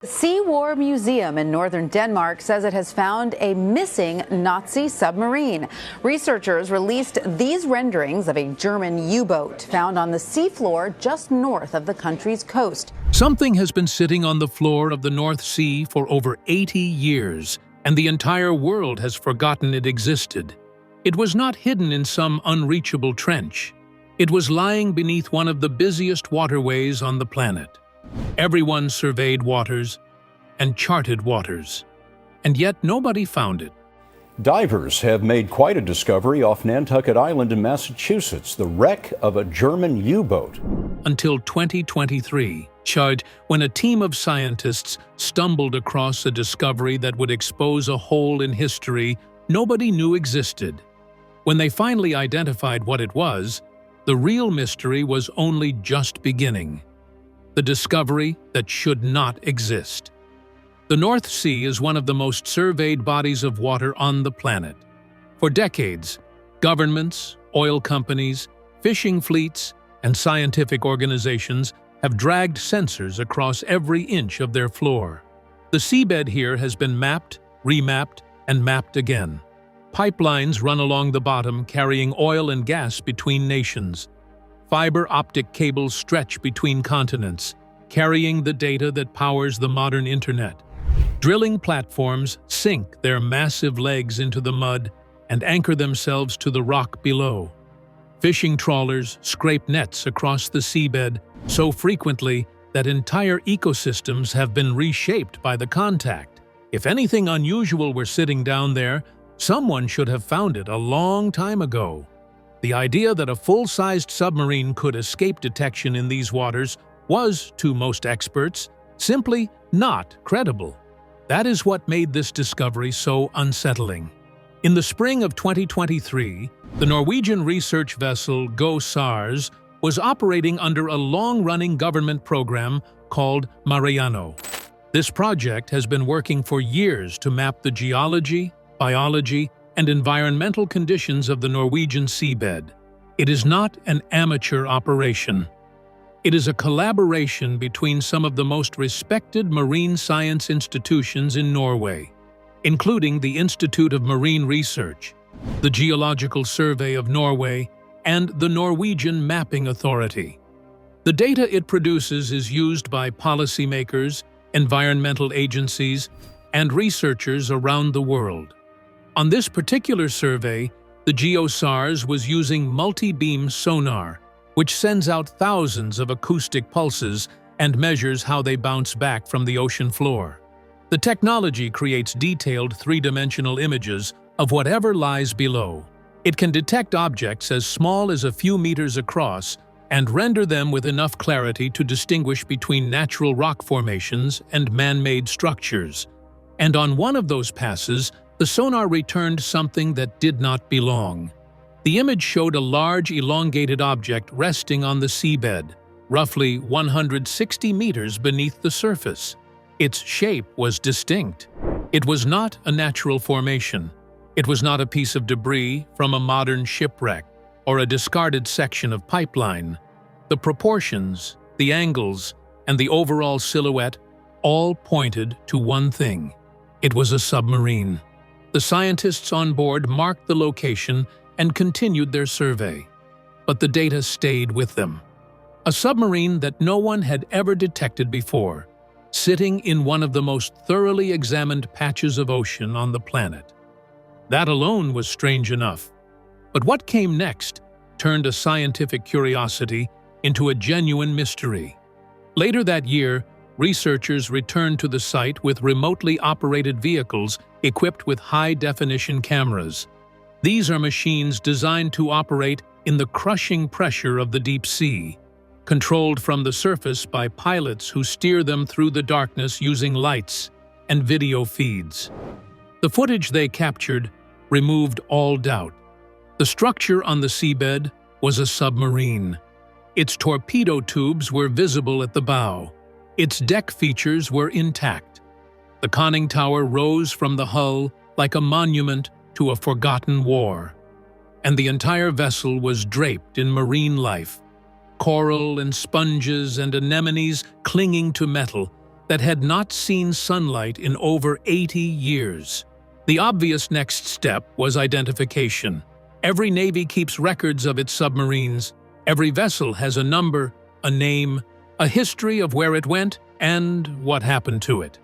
Sea War Museum in northern Denmark says it has found a missing Nazi submarine. Researchers released these renderings of a German U-boat found on the seafloor just north of the country's coast. Something has been sitting on the floor of the North Sea for over 80 years, and the entire world has forgotten it existed. It was not hidden in some unreachable trench. It was lying beneath one of the busiest waterways on the planet. Everyone surveyed waters and charted waters, and yet nobody found it. Divers have made quite a discovery off Nantucket Island in Massachusetts, the wreck of a German U-boat. Until 2023, when a team of scientists stumbled across a discovery that would expose a hole in history nobody knew existed. When they finally identified what it was, the real mystery was only just beginning. The discovery that should not exist. The North Sea is one of the most surveyed bodies of water on the planet. For decades, governments, oil companies, fishing fleets, and scientific organizations have dragged sensors across every inch of their floor. The seabed here has been mapped, remapped, and mapped again. Pipelines run along the bottom carrying oil and gas between nations. Fiber optic cables stretch between continents, carrying the data that powers the modern internet. Drilling platforms sink their massive legs into the mud and anchor themselves to the rock below. Fishing trawlers scrape nets across the seabed so frequently that entire ecosystems have been reshaped by the contact. If anything unusual were sitting down there, someone should have found it a long time ago. The idea that a full-sized submarine could escape detection in these waters was, to most experts, simply not credible. That is what made this discovery so unsettling. In the spring of 2023, the Norwegian research vessel GO-SARS was operating under a long-running government program called Mariano. This project has been working for years to map the geology, biology, and environmental conditions of the Norwegian seabed. It is not an amateur operation. It is a collaboration between some of the most respected marine science institutions in Norway, including the Institute of Marine Research, the Geological Survey of Norway, and the Norwegian Mapping Authority. The data it produces is used by policymakers, environmental agencies, and researchers around the world. On this particular survey, the GO-SARS was using multi-beam sonar, which sends out thousands of acoustic pulses and measures how they bounce back from the ocean floor. The technology creates detailed three-dimensional images of whatever lies below. It can detect objects as small as a few meters across and render them with enough clarity to distinguish between natural rock formations and man-made structures. And on one of those passes, the sonar returned something that did not belong. The image showed a large, elongated object resting on the seabed, roughly 160 meters beneath the surface. Its shape was distinct. It was not a natural formation. It was not a piece of debris from a modern shipwreck or a discarded section of pipeline. The proportions, the angles, and the overall silhouette all pointed to one thing. It was a submarine. The scientists on board marked the location and continued their survey. But the data stayed with them. A submarine that no one had ever detected before, sitting in one of the most thoroughly examined patches of ocean on the planet. That alone was strange enough. But what came next turned a scientific curiosity into a genuine mystery. Later that year, researchers returned to the site with remotely operated vehicles equipped with high-definition cameras. These are machines designed to operate in the crushing pressure of the deep sea, controlled from the surface by pilots who steer them through the darkness using lights and video feeds. The footage they captured removed all doubt. The structure on the seabed was a submarine. Its torpedo tubes were visible at the bow. Its deck features were intact. The conning tower rose from the hull like a monument to a forgotten war. And the entire vessel was draped in marine life. Coral and sponges and anemones clinging to metal, that had not seen sunlight in over 80 years. The obvious next step was identification. Every navy keeps records of its submarines. Every vessel has a number, a name, a history of where it went, and what happened to it.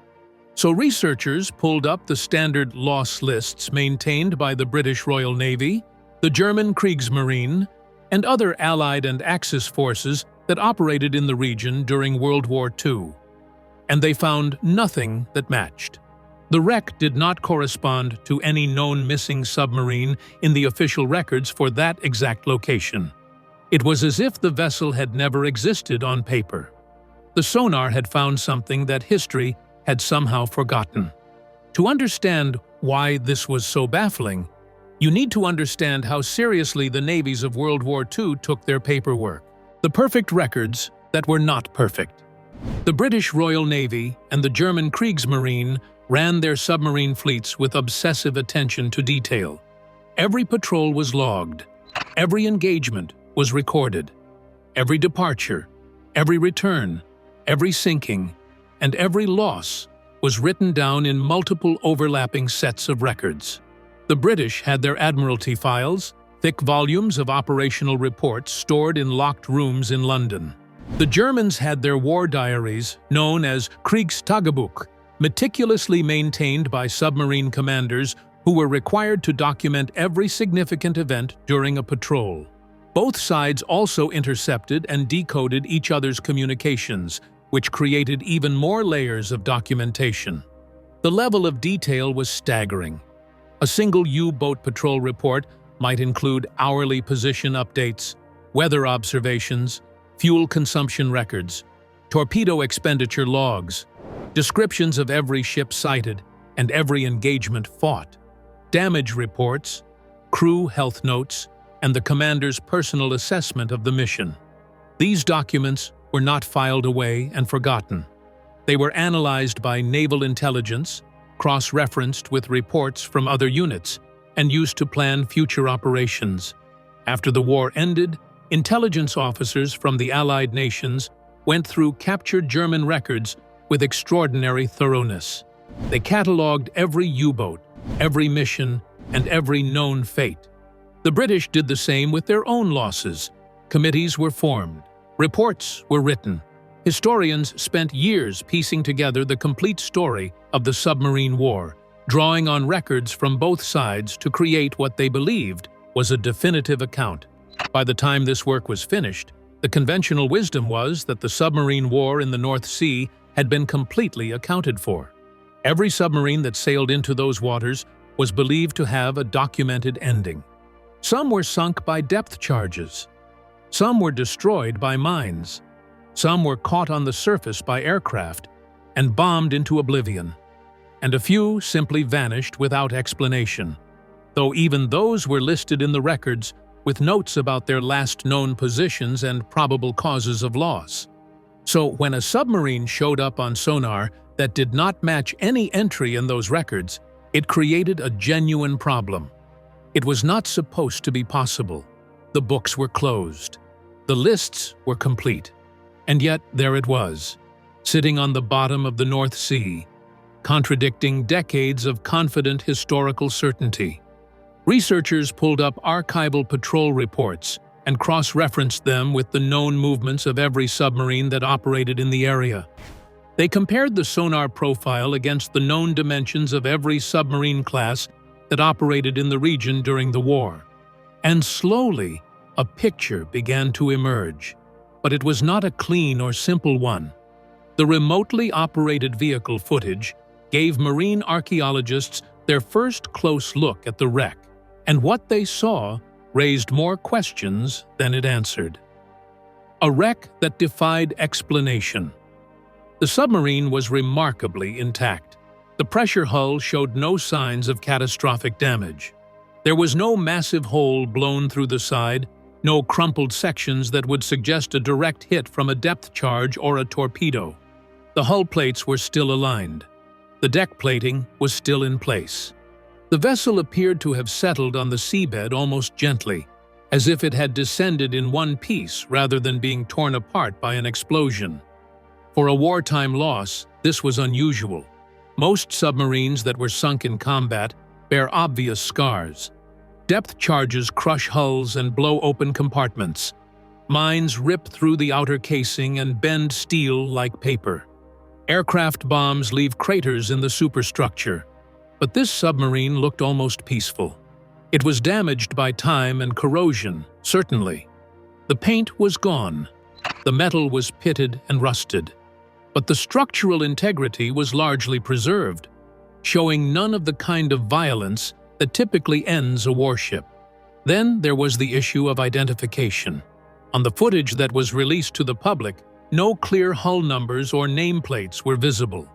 So researchers pulled up the standard loss lists maintained by the British Royal Navy, the German Kriegsmarine, and other Allied and Axis forces that operated in the region during World War II. And they found nothing that matched. The wreck did not correspond to any known missing submarine in the official records for that exact location. It was as if the vessel had never existed on paper. The sonar had found something that history had somehow forgotten. To understand why this was so baffling, you need to understand how seriously the navies of World War II took their paperwork. The perfect records that were not perfect. The British Royal Navy and the German Kriegsmarine ran their submarine fleets with obsessive attention to detail. Every patrol was logged. Every engagement was recorded. Every departure, every return, every sinking, and every loss was written down in multiple overlapping sets of records. The British had their Admiralty files, thick volumes of operational reports stored in locked rooms in London. The Germans had their war diaries, known as Kriegstagebuch, meticulously maintained by submarine commanders who were required to document every significant event during a patrol. Both sides also intercepted and decoded each other's communications, which created even more layers of documentation. The level of detail was staggering. A single U-boat patrol report might include hourly position updates, weather observations, fuel consumption records, torpedo expenditure logs, descriptions of every ship sighted and every engagement fought, damage reports, crew health notes, and the commander's personal assessment of the mission. These documents were not filed away and forgotten. They were analyzed by naval intelligence, cross-referenced with reports from other units, and used to plan future operations. After the war ended, intelligence officers from the Allied nations went through captured German records with extraordinary thoroughness. They catalogued every U-boat, every mission, and every known fate. The British did the same with their own losses. Committees were formed. Reports were written. Historians spent years piecing together the complete story of the submarine war, drawing on records from both sides to create what they believed was a definitive account. By the time this work was finished, the conventional wisdom was that the submarine war in the North Sea had been completely accounted for. Every submarine that sailed into those waters was believed to have a documented ending. Some were sunk by depth charges. Some were destroyed by mines. Some were caught on the surface by aircraft and bombed into oblivion. And a few simply vanished without explanation, though even those were listed in the records with notes about their last known positions and probable causes of loss. So when a submarine showed up on sonar that did not match any entry in those records, it created a genuine problem. It was not supposed to be possible. The books were closed. The lists were complete. And yet there it was, sitting on the bottom of the North Sea, contradicting decades of confident historical certainty. Researchers pulled up archival patrol reports and cross-referenced them with the known movements of every submarine that operated in the area. They compared the sonar profile against the known dimensions of every submarine class that operated in the region during the war. And slowly, a picture began to emerge. But it was not a clean or simple one. The remotely operated vehicle footage gave marine archaeologists their first close look at the wreck, and what they saw raised more questions than it answered. A wreck that defied explanation. The submarine was remarkably intact. The pressure hull showed no signs of catastrophic damage. There was no massive hole blown through the side, no crumpled sections that would suggest a direct hit from a depth charge or a torpedo. The hull plates were still aligned. The deck plating was still in place. The vessel appeared to have settled on the seabed almost gently, as if it had descended in one piece rather than being torn apart by an explosion. For a wartime loss, this was unusual. Most submarines that were sunk in combat bear obvious scars. Depth charges crush hulls and blow open compartments. Mines rip through the outer casing and bend steel like paper. Aircraft bombs leave craters in the superstructure. But this submarine looked almost peaceful. It was damaged by time and corrosion, certainly. The paint was gone. The metal was pitted and rusted. But the structural integrity was largely preserved, showing none of the kind of violence that typically ends a warship. Then there was the issue of identification. On the footage that was released to the public, no clear hull numbers or nameplates were visible.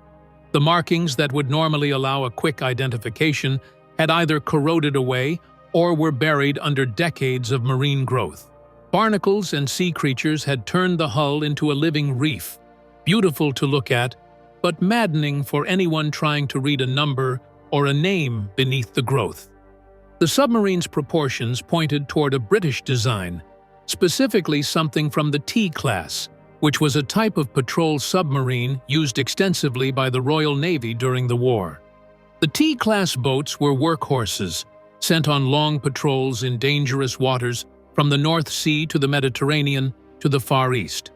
The markings that would normally allow a quick identification had either corroded away or were buried under decades of marine growth. Barnacles and sea creatures had turned the hull into a living reef, beautiful to look at, but maddening for anyone trying to read a number or a name beneath the growth. The submarine's proportions pointed toward a British design, specifically something from the T-class, which was a type of patrol submarine used extensively by the Royal Navy during the war. The T-class boats were workhorses, sent on long patrols in dangerous waters from the North Sea to the Mediterranean to the Far East.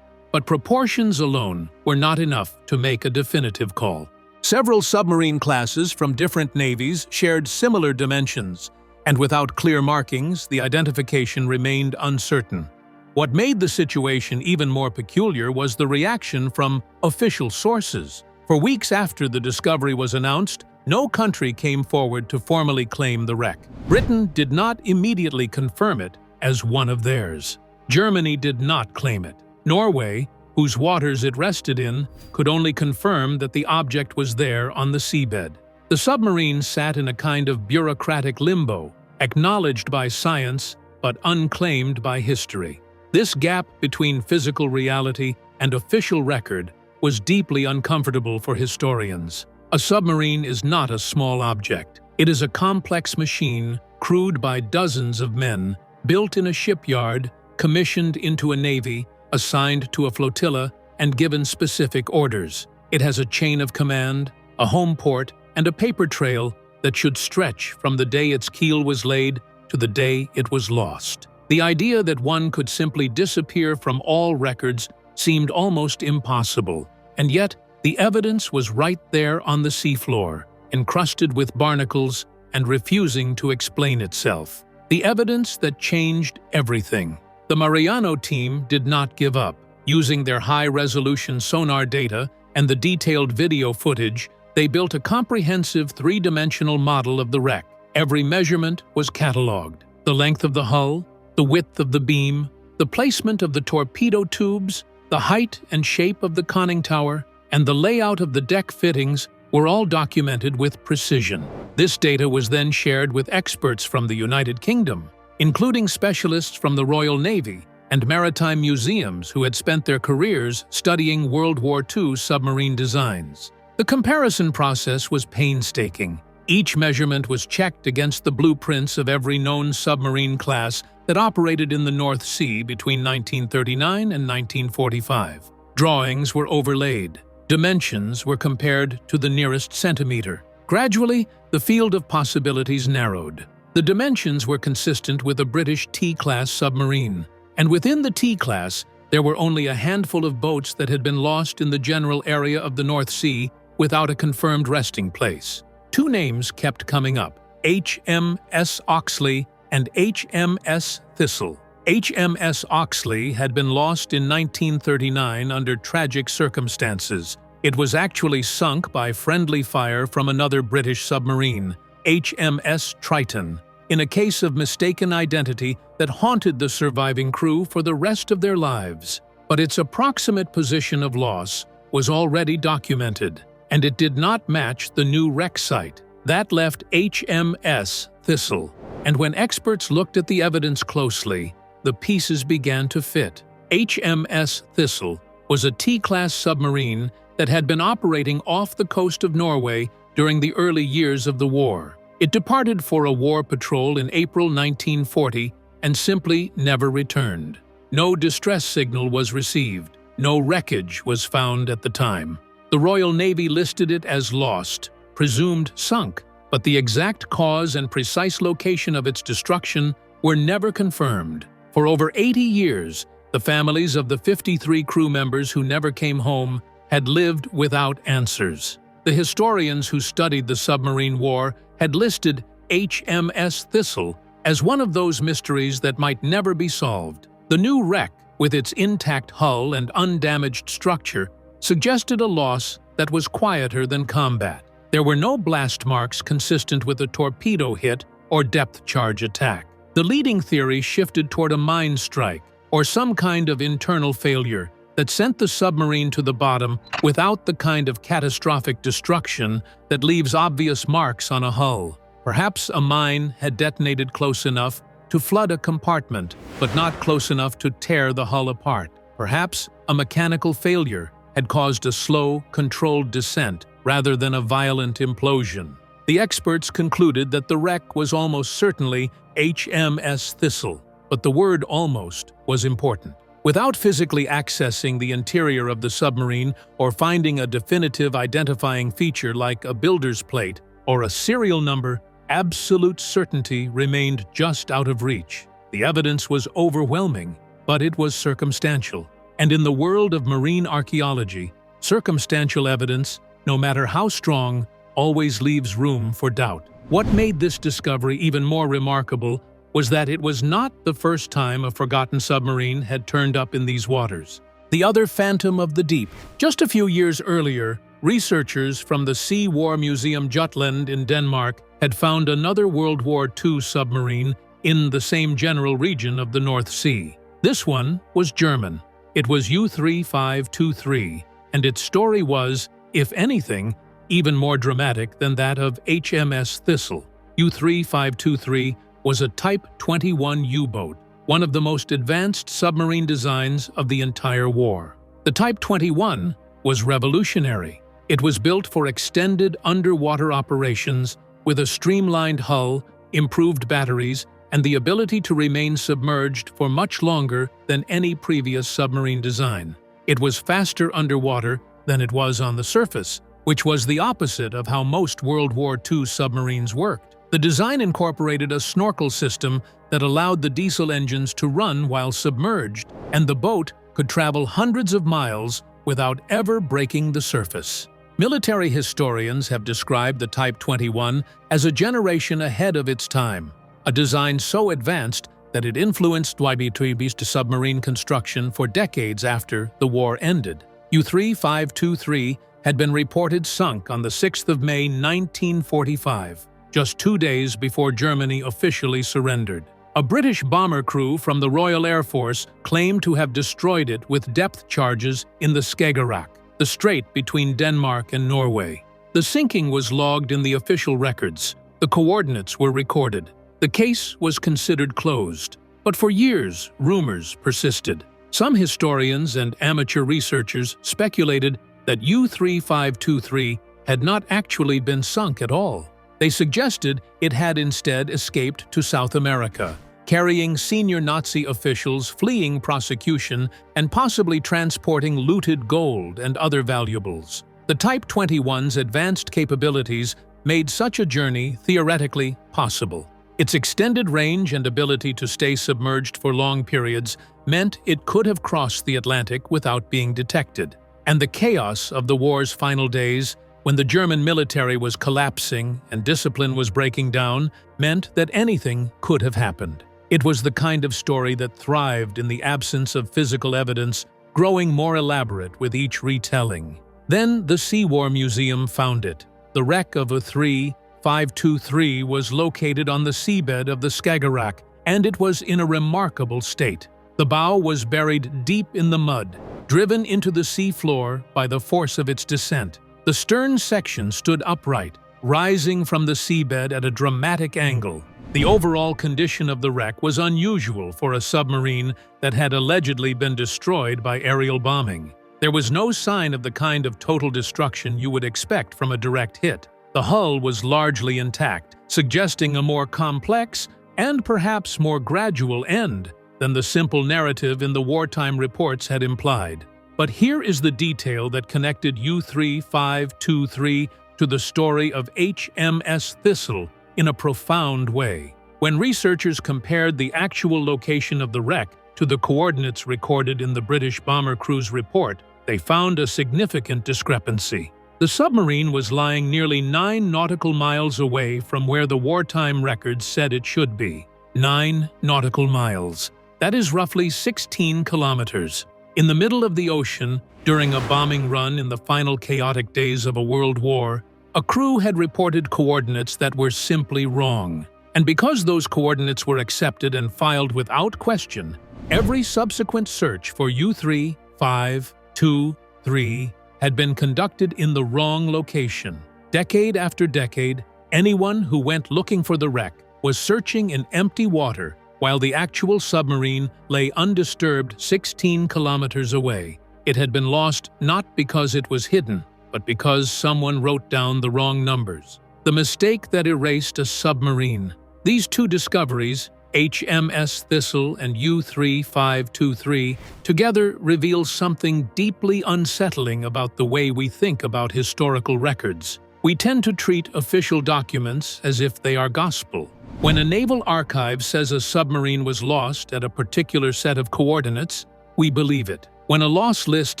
But proportions alone were not enough to make a definitive call. Several submarine classes from different navies shared similar dimensions, and without clear markings, the identification remained uncertain. What made the situation even more peculiar was the reaction from official sources. For weeks after the discovery was announced, no country came forward to formally claim the wreck. Britain did not immediately confirm it as one of theirs. Germany did not claim it. Norway, whose waters it rested in, could only confirm that the object was there on the seabed. The submarine sat in a kind of bureaucratic limbo, acknowledged by science but unclaimed by history. This gap between physical reality and official record was deeply uncomfortable for historians. A submarine is not a small object. It is a complex machine crewed by dozens of men, built in a shipyard, commissioned into a navy, assigned to a flotilla, and given specific orders. It has a chain of command, a home port, and a paper trail that should stretch from the day its keel was laid to the day it was lost. The idea that one could simply disappear from all records seemed almost impossible, and yet the evidence was right there on the seafloor, encrusted with barnacles and refusing to explain itself. The evidence that changed everything. The Mariano team did not give up. Using their high-resolution sonar data and the detailed video footage, they built a comprehensive three-dimensional model of the wreck. Every measurement was catalogued. The length of the hull, the width of the beam, the placement of the torpedo tubes, the height and shape of the conning tower, and the layout of the deck fittings were all documented with precision. This data was then shared with experts from the United Kingdom, including specialists from the Royal Navy and maritime museums who had spent their careers studying World War II submarine designs. The comparison process was painstaking. Each measurement was checked against the blueprints of every known submarine class that operated in the North Sea between 1939 and 1945. Drawings were overlaid. Dimensions were compared to the nearest centimeter. Gradually, the field of possibilities narrowed. The dimensions were consistent with a British T-class submarine, and within the T-class, there were only a handful of boats that had been lost in the general area of the North Sea without a confirmed resting place. Two names kept coming up: HMS Oxley and HMS Thistle. HMS Oxley had been lost in 1939 under tragic circumstances. It was actually sunk by friendly fire from another British submarine, HMS Triton, in a case of mistaken identity that haunted the surviving crew for the rest of their lives. But its approximate position of loss was already documented, and it did not match the new wreck site. That left HMS Thistle, and when experts looked at the evidence closely, the pieces began to fit. HMS Thistle was a T-class submarine that had been operating off the coast of Norway during the early years of the war. It departed for a war patrol in April 1940 and simply never returned. No distress signal was received. No wreckage was found at the time. The Royal Navy listed it as lost, presumed sunk, but the exact cause and precise location of its destruction were never confirmed. For over 80 years, the families of the 53 crew members who never came home had lived without answers. The historians who studied the submarine war had listed HMS Thistle as one of those mysteries that might never be solved. The new wreck, with its intact hull and undamaged structure, suggested a loss that was quieter than combat. There were no blast marks consistent with a torpedo hit or depth charge attack. The leading theory shifted toward a mine strike or some kind of internal failure that sent the submarine to the bottom without the kind of catastrophic destruction that leaves obvious marks on a hull. Perhaps a mine had detonated close enough to flood a compartment, but not close enough to tear the hull apart. Perhaps a mechanical failure had caused a slow, controlled descent rather than a violent implosion. The experts concluded that the wreck was almost certainly HMS Thistle, but the word almost was important. Without physically accessing the interior of the submarine or finding a definitive identifying feature like a builder's plate or a serial number, absolute certainty remained just out of reach. The evidence was overwhelming, but it was circumstantial. And in the world of marine archaeology, circumstantial evidence, no matter how strong, always leaves room for doubt. What made this discovery even more remarkable was that it was not the first time a forgotten submarine had turned up in these waters. The other phantom of the deep. Just a few years earlier, researchers from the Sea War Museum Jutland in Denmark had found another World War II submarine in the same general region of the North Sea. This one was German. It was U-3523, and its story was, if anything, even more dramatic than that of HMS Thistle. U-3523 was a Type 21 U-boat, one of the most advanced submarine designs of the entire war. The Type 21 was revolutionary. It was built for extended underwater operations with a streamlined hull, improved batteries, and the ability to remain submerged for much longer than any previous submarine design. It was faster underwater than it was on the surface, which was the opposite of how most World War II submarines worked. The design incorporated a snorkel system that allowed the diesel engines to run while submerged, and the boat could travel hundreds of miles without ever breaking the surface. Military historians have described the Type 21 as a generation ahead of its time, a design so advanced that it influenced WWII submarine construction for decades after the war ended. U-3523 had been reported sunk on the 6th of May 1945, just 2 days before Germany officially surrendered. A British bomber crew from the Royal Air Force claimed to have destroyed it with depth charges in the Skagerrak, the strait between Denmark and Norway. The sinking was logged in the official records. The coordinates were recorded. The case was considered closed. But for years, rumors persisted. Some historians and amateur researchers speculated that U-3523 had not actually been sunk at all. They suggested it had instead escaped to South America, carrying senior Nazi officials fleeing prosecution and possibly transporting looted gold and other valuables. The Type 21's advanced capabilities made such a journey theoretically possible. Its extended range and ability to stay submerged for long periods meant it could have crossed the Atlantic without being detected. And the chaos of the war's final days, when the German military was collapsing and discipline was breaking down, meant that anything could have happened. It was the kind of story that thrived in the absence of physical evidence, growing more elaborate with each retelling. Then the Sea War Museum found it. The wreck of a 3523 was located on the seabed of the Skagerrak, and it was in a remarkable state. The bow was buried deep in the mud, driven into the sea floor by the force of its descent. The stern section stood upright, rising from the seabed at a dramatic angle. The overall condition of the wreck was unusual for a submarine that had allegedly been destroyed by aerial bombing. There was no sign of the kind of total destruction you would expect from a direct hit. The hull was largely intact, suggesting a more complex and perhaps more gradual end than the simple narrative in the wartime reports had implied. But here is the detail that connected U-3523 to the story of HMS Thistle in a profound way. When researchers compared the actual location of the wreck to the coordinates recorded in the British bomber crew's report, they found a significant discrepancy. The submarine was lying nearly 9 nautical miles away from where the wartime records said it should be. 9 nautical miles. That is roughly 16 kilometers. In the middle of the ocean, during a bombing run in the final chaotic days of a world war, a crew had reported coordinates that were simply wrong. And because those coordinates were accepted and filed without question, every subsequent search for U-3523 had been conducted in the wrong location. Decade after decade, anyone who went looking for the wreck was searching in empty water while the actual submarine lay undisturbed 16 kilometers away. It had been lost not because it was hidden, but because someone wrote down the wrong numbers. The mistake that erased a submarine. These two discoveries, HMS Thistle and U-3523, together reveal something deeply unsettling about the way we think about historical records. We tend to treat official documents as if they are gospel. When a naval archive says a submarine was lost at a particular set of coordinates, we believe it. When a loss list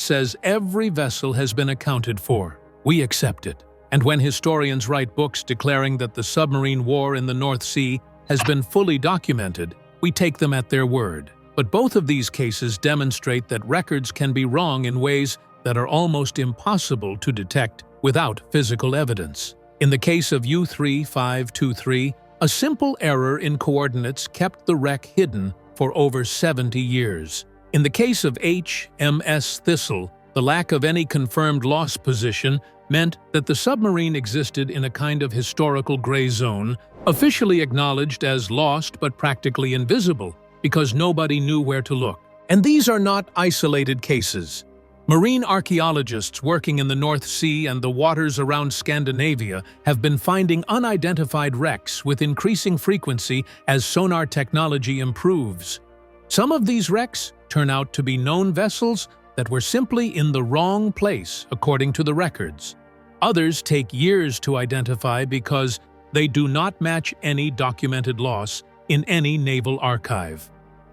says every vessel has been accounted for, we accept it. And when historians write books declaring that the submarine war in the North Sea has been fully documented, we take them at their word. But both of these cases demonstrate that records can be wrong in ways that are almost impossible to detect without physical evidence. In the case of U-3523, a simple error in coordinates kept the wreck hidden for over 70 years. In the case of HMS Thistle, the lack of any confirmed loss position meant that the submarine existed in a kind of historical gray zone, officially acknowledged as lost but practically invisible because nobody knew where to look. And these are not isolated cases. Marine archaeologists working in the North Sea and the waters around Scandinavia have been finding unidentified wrecks with increasing frequency as sonar technology improves. Some of these wrecks turn out to be known vessels that were simply in the wrong place according to the records. Others take years to identify because they do not match any documented loss in any naval archive.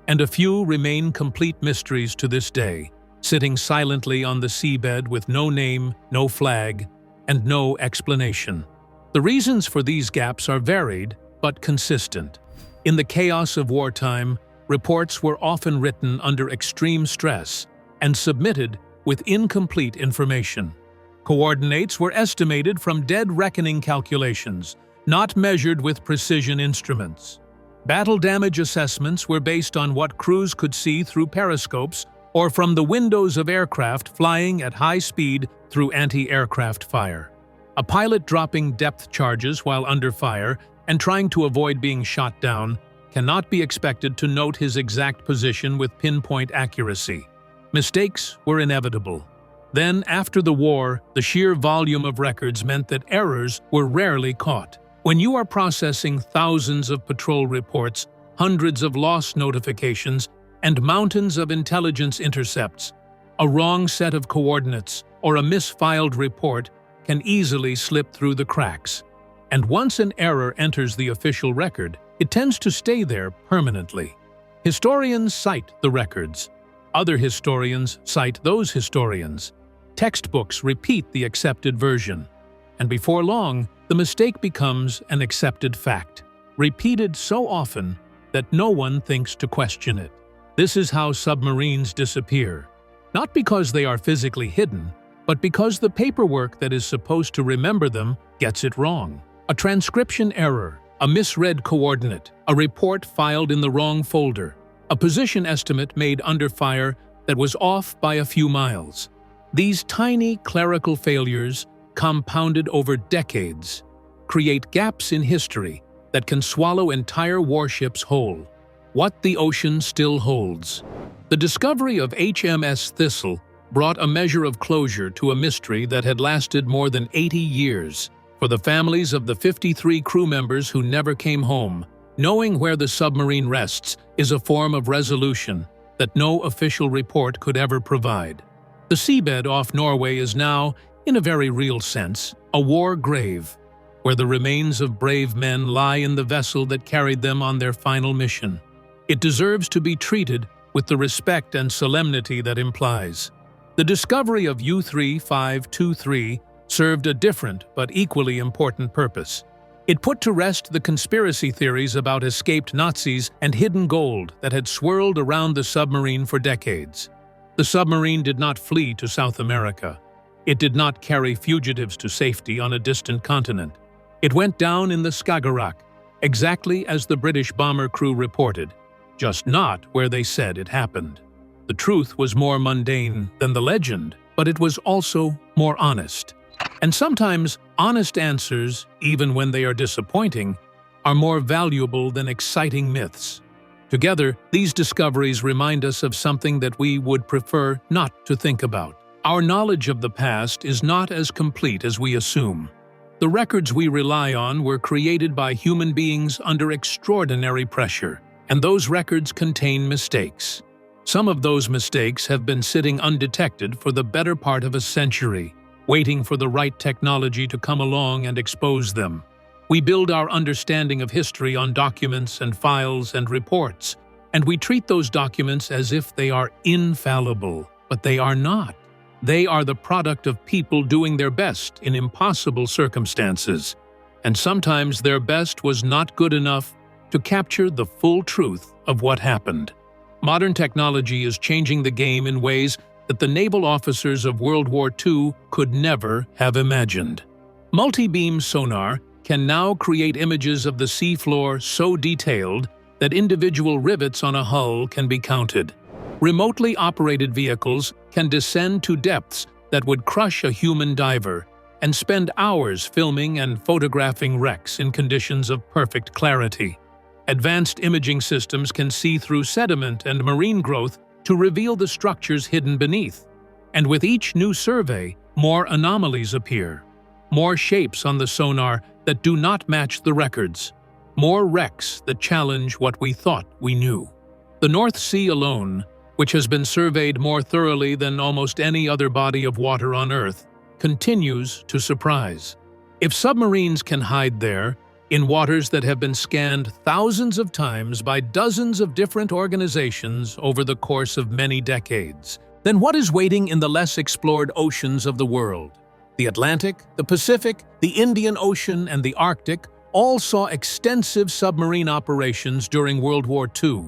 And a few remain complete mysteries to this day, sitting silently on the seabed with no name, no flag, and no explanation. The reasons for these gaps are varied but consistent. In the chaos of wartime, reports were often written under extreme stress and submitted with incomplete information. Coordinates were estimated from dead reckoning calculations, not measured with precision instruments. Battle damage assessments were based on what crews could see through periscopes or from the windows of aircraft flying at high speed through anti-aircraft fire. A pilot dropping depth charges while under fire and trying to avoid being shot down cannot be expected to note his exact position with pinpoint accuracy. Mistakes were inevitable. Then, after the war, the sheer volume of records meant that errors were rarely caught. When you are processing thousands of patrol reports, hundreds of loss notifications, and mountains of intelligence intercepts, a wrong set of coordinates or a misfiled report can easily slip through the cracks. And once an error enters the official record, it tends to stay there permanently. Historians cite the records. Other historians cite those historians. Textbooks repeat the accepted version. And before long, the mistake becomes an accepted fact, repeated so often that no one thinks to question it. This is how submarines disappear. Not because they are physically hidden, but because the paperwork that is supposed to remember them gets it wrong. A transcription error, a misread coordinate, a report filed in the wrong folder, a position estimate made under fire that was off by a few miles. These tiny clerical failures, compounded over decades, create gaps in history that can swallow entire warships whole. What the ocean still holds. The discovery of HMS Thistle brought a measure of closure to a mystery that had lasted more than 80 years. For the families of the 53 crew members who never came home, knowing where the submarine rests is a form of resolution that no official report could ever provide. The seabed off Norway is now, in a very real sense, a war grave, where the remains of brave men lie in the vessel that carried them on their final mission. It deserves to be treated with the respect and solemnity that implies. The discovery of U-3523 served a different but equally important purpose. It put to rest the conspiracy theories about escaped Nazis and hidden gold that had swirled around the submarine for decades. The submarine did not flee to South America. It did not carry fugitives to safety on a distant continent. It went down in the Skagerrak, exactly as the British bomber crew reported, just not where they said it happened. The truth was more mundane than the legend, but it was also more honest. And sometimes honest answers, even when they are disappointing, are more valuable than exciting myths. Together, these discoveries remind us of something that we would prefer not to think about. Our knowledge of the past is not as complete as we assume. The records we rely on were created by human beings under extraordinary pressure, and those records contain mistakes. Some of those mistakes have been sitting undetected for the better part of a century, waiting for the right technology to come along and expose them. We build our understanding of history on documents and files and reports, and we treat those documents as if they are infallible, but they are not. They are the product of people doing their best in impossible circumstances, and sometimes their best was not good enough to capture the full truth of what happened. Modern technology is changing the game in ways that the naval officers of World War II could never have imagined. Multi-beam sonar can now create images of the seafloor so detailed that individual rivets on a hull can be counted. Remotely operated vehicles can descend to depths that would crush a human diver and spend hours filming and photographing wrecks in conditions of perfect clarity. Advanced imaging systems can see through sediment and marine growth to reveal the structures hidden beneath. And with each new survey, more anomalies appear. More shapes on the sonar that do not match the records. More wrecks that challenge what we thought we knew. The North Sea alone, which has been surveyed more thoroughly than almost any other body of water on Earth, continues to surprise. If submarines can hide there, in waters that have been scanned thousands of times by dozens of different organizations over the course of many decades, then what is waiting in the less explored oceans of the world? The Atlantic, the Pacific, the Indian Ocean, and the Arctic all saw extensive submarine operations during World War II.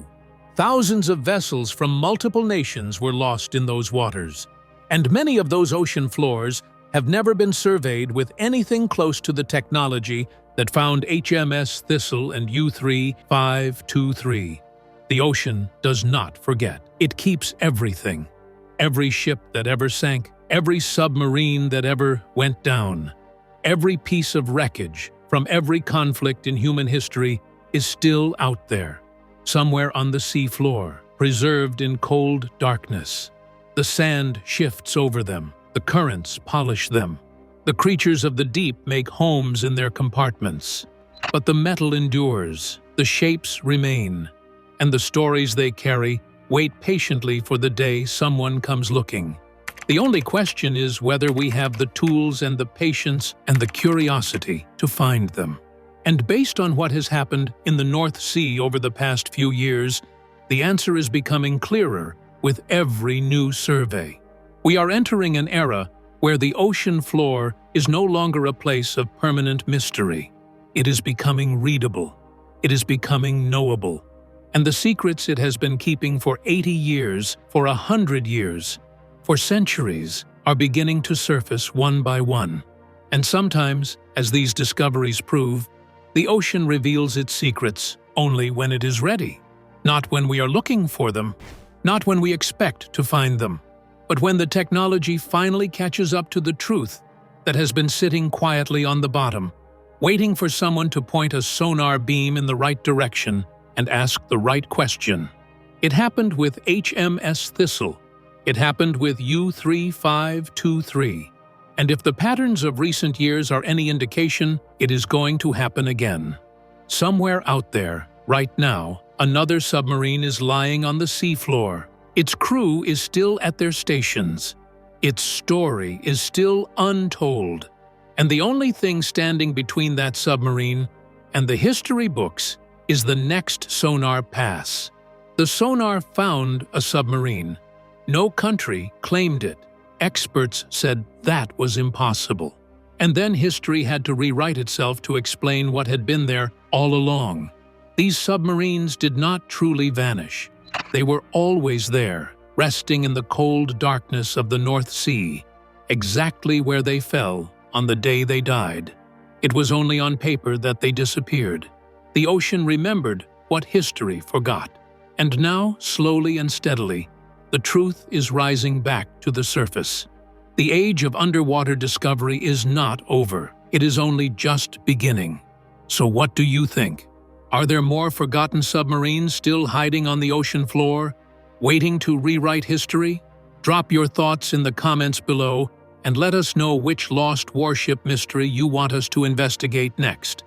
Thousands of vessels from multiple nations were lost in those waters, and many of those ocean floors have never been surveyed with anything close to the technology that found HMS Thistle and U-3523. The ocean does not forget. It keeps everything. Every ship that ever sank, every submarine that ever went down, every piece of wreckage from every conflict in human history is still out there, somewhere on the seafloor, preserved in cold darkness. The sand shifts over them, the currents polish them. The creatures of the deep make homes in their compartments. But the metal endures, the shapes remain, and the stories they carry wait patiently for the day someone comes looking. The only question is whether we have the tools and the patience and the curiosity to find them. And based on what has happened in the North Sea over the past few years, the answer is becoming clearer with every new survey. We are entering an era where the ocean floor is no longer a place of permanent mystery. It is becoming readable. It is becoming knowable. And the secrets it has been keeping for 80 years, for 100 years, for centuries, are beginning to surface one by one. And sometimes, as these discoveries prove, the ocean reveals its secrets only when it is ready. Not when we are looking for them, not when we expect to find them, but when the technology finally catches up to the truth that has been sitting quietly on the bottom, waiting for someone to point a sonar beam in the right direction and ask the right question. It happened with HMS Thistle. It happened with U-3523. And if the patterns of recent years are any indication, it is going to happen again. Somewhere out there, right now, another submarine is lying on the seafloor. Its crew is still at their stations. Its story is still untold, and the only thing standing between that submarine and the history books is the next sonar pass. The sonar found a submarine. No country claimed it. Experts said that was impossible. And then history had to rewrite itself to explain what had been there all along. These submarines did not truly vanish. They were always there, resting in the cold darkness of the North Sea, exactly where they fell on the day they died. It was only on paper that they disappeared. The ocean remembered what history forgot. And now, slowly and steadily, the truth is rising back to the surface. The age of underwater discovery is not over. It is only just beginning. So what do you think? Are there more forgotten submarines still hiding on the ocean floor, waiting to rewrite history? Drop your thoughts in the comments below and let us know which lost warship mystery you want us to investigate next.